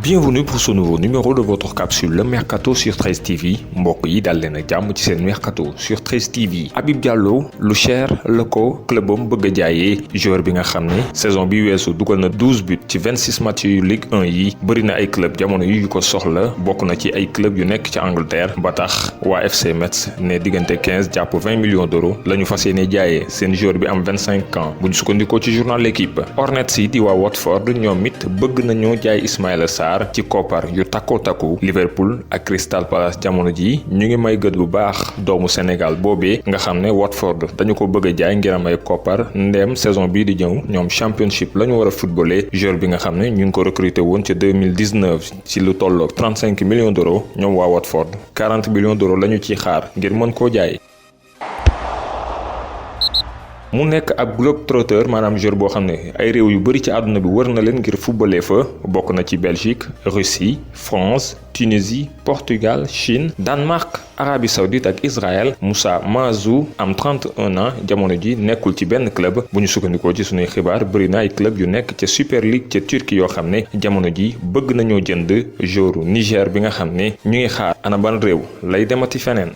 Bienvenue pour ce nouveau numéro de votre capsule Le Mercato sur 13 TV mbokk yi dal leen ak jàmm ci seen Mercato sur 13 TV. Habib Diallo lu cher la ko clubam bëgg a jaayee joueur bi nga xam ne saison bi weesu dugal na 12 buts ci 26 matchs yu Ligue 1 yi bëri na ay club jamono yu ko soxla bokk na ci ay club yu nekk ci Angleterre ba tax waa FC Metz ne diggante 15 jàpp 20 millions d'euros la ñu fas yéene jaayee seen joueur bi am 25 ans bu ñu sukkandikoo ci journal L'Équipe. Hornets yi di waa Watford ñoom it bëgg nañoo jaay Ismaïla Sarr ci koppar yu takku Liverpool ak Crystal Palace jamono ji ñu ngi may gët bu baax doomu Sénégal boobee nga xam ne Watford dañu ko bëgg a jaay ngir am ay koppar ndeem saison bii di ñëw ñoom championship la ñu war a footballé joueur bi nga xam ne ñu ngi ko recruté woon ci 2019 ci lu tolloog 35 millions d'euros ñoom waa Watford 40 millions d'euros la ñu ciy xaar ngir mën koo jaay. mu nekk ab globe-trotteur maanaam joueur boo xam ne ay réew yu bëri ci àdduna bi wër na leen ngir footballé fa bokk na ci Belgique Russie France Tunisie Portugal Chine Danemark Arabie Saoudite ak Israël. Moussa Mazou am 31 ans jamono ji nekkul ci benn club bu ñu sukkandikoo ci sunuy xibaar bëri na ay club yu nekk ca Super League ca Turquie yoo xam ne jamono ji bëgg nañoo jënd joueuru Niger bi nga xam ne ñu ngi xaar ana ban réew lay demati feneen.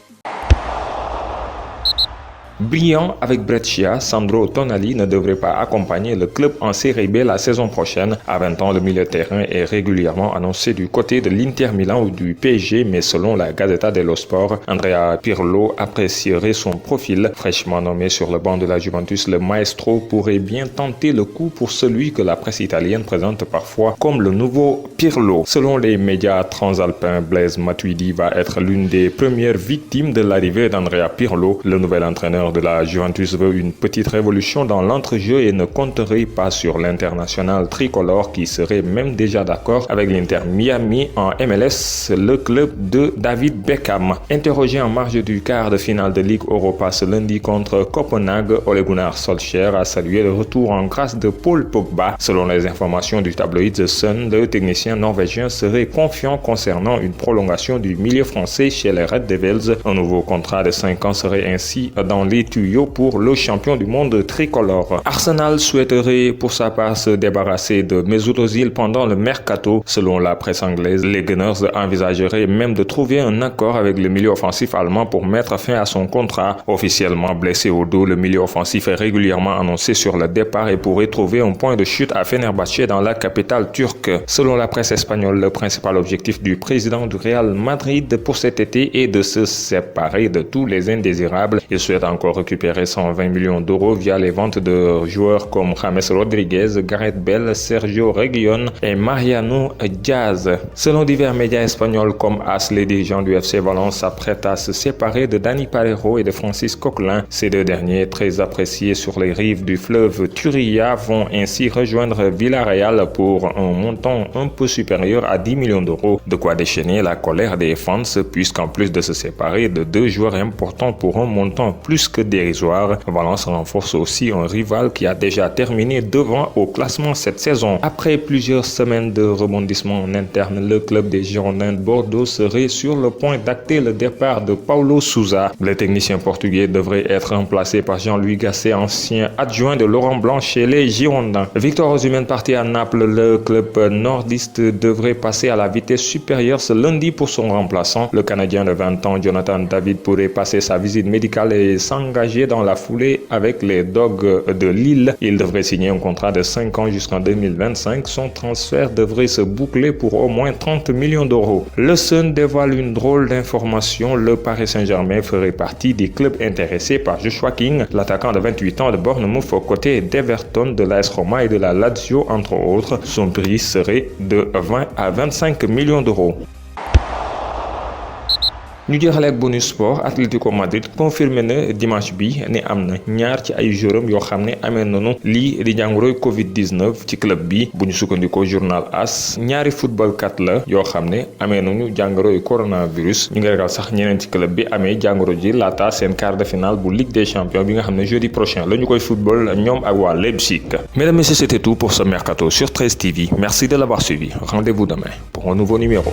Brillant avec Brescia, Sandro Tonali ne devrait pas accompagner le club en Serie B la saison prochaine. À 20 ans, le milieu de terrain est régulièrement annoncé du côté de l'Inter Milan ou du PSG, mais selon la Gazzetta dello Sport, Andrea Pirlo apprécierait son profil. Fraîchement nommé sur le banc de la Juventus, le maestro pourrait bien tenter le coup pour celui que la presse italienne présente parfois comme le nouveau Pirlo. Selon les médias transalpins, Blaise Matuidi va être l'une des premières victimes de l'arrivée d'Andrea Pirlo. Le nouvel entraîneur de la Juventus veut une petite révolution dans l'entrejeu et ne compterait pas sur l'international tricolore qui serait même déjà d'accord avec l'Inter Miami en MLS, le club de David Beckham. Interrogé en marge du quart de finale de Ligue Europa ce lundi contre Copenhague, Ole Gunnar Solskjaer a salué le retour en grâce de Paul Pogba. Selon les informations du tabloïd The Sun, le technicien norvégien serait confiant concernant une prolongation du milieu français chez les Red Devils. Un nouveau contrat de 5 ans serait ainsi dans les tuyaux pour le champion du monde tricolore. Arsenal souhaiterait pour sa part se débarrasser de Mesut Ozil pendant le mercato. Selon la presse anglaise, les Gunners envisageraient même de trouver un accord avec le milieu offensif allemand pour mettre fin à son contrat. Officiellement blessé au dos, le milieu offensif est régulièrement annoncé sur le départ et pourrait trouver un point de chute à Fenerbahçe dans la capitale turque. Selon la presse espagnole, le principal objectif du président du Real Madrid pour cet été est de se séparer de tous les indésirables. Il souhaite encore récupérer 120 millions d'euros via les ventes de joueurs comme James Rodriguez, Gareth Bale, Sergio Reguilón et Mariano Diaz. Selon divers médias espagnols comme AS, les dirigeants du FC Valence s'apprêtent à se séparer de Dani Parejo et de Francis Coquelin. Ces deux derniers, très appréciés sur les rives du fleuve Turia, vont ainsi rejoindre Villarreal pour un montant un peu supérieur à 10 millions d'euros. De quoi déchaîner la colère des fans, puisqu'en plus de se séparer de deux joueurs importants pour un montant plus que dérisoire, Valence renforce aussi un rival qui a déjà terminé devant au classement cette saison. Après plusieurs semaines de rebondissement en interne, le club des Girondins de Bordeaux serait sur le point d'acter le départ de Paulo Sousa. Le technicien portugais devrait être remplacé par Jean-Louis Gasset, ancien adjoint de Laurent Blanc chez les Girondins. Victor Osimhen parti à Naples, le club nordiste devrait passer à la vitesse supérieure ce lundi pour son remplaçant. Le Canadien de 20 ans, Jonathan David, pourrait passer sa visite médicale et s'engager dans la foulée avec les Dogs de Lille. Il devrait signer un contrat de 5 ans jusqu'en 2025. Son transfert devrait se boucler pour au moins 30 millions d'euros. Le Sun dévoile une drôle d'information. Le Paris Saint-Germain ferait partie des clubs intéressés par Joshua King, l'attaquant de 28 ans de Bournemouth aux côtés d'Everton, de l'AS Roma et de la Lazio entre autres. Son prix serait de 20 à 25 millions d'euros. ñu jeexale ak bonus sport. Atlético Madrid confirmé na dimanche bi ne am na ñaar ci ay joueuram yoo xam ne amee nañu lii di jàngoroy Covid-19 ci club bi. bu ñu sukkandikoo journal AS, ñaari footballkat la yoo xam ne amee nañu jàngoroy coronavirus. ñu ngi ragal sax ñeneen ci club bi amee jàngoro ji laata seen quart de finale bu Ligue des Champions bi nga xam ne jeudi prochain la ñu koy football ñoom ak waa Leipzig. Mesdames et messieurs, c'était tout pour ce mercato sur 13 TV. Merci de l'avoir suivi. Rendez-vous demain pour un nouveau numéro.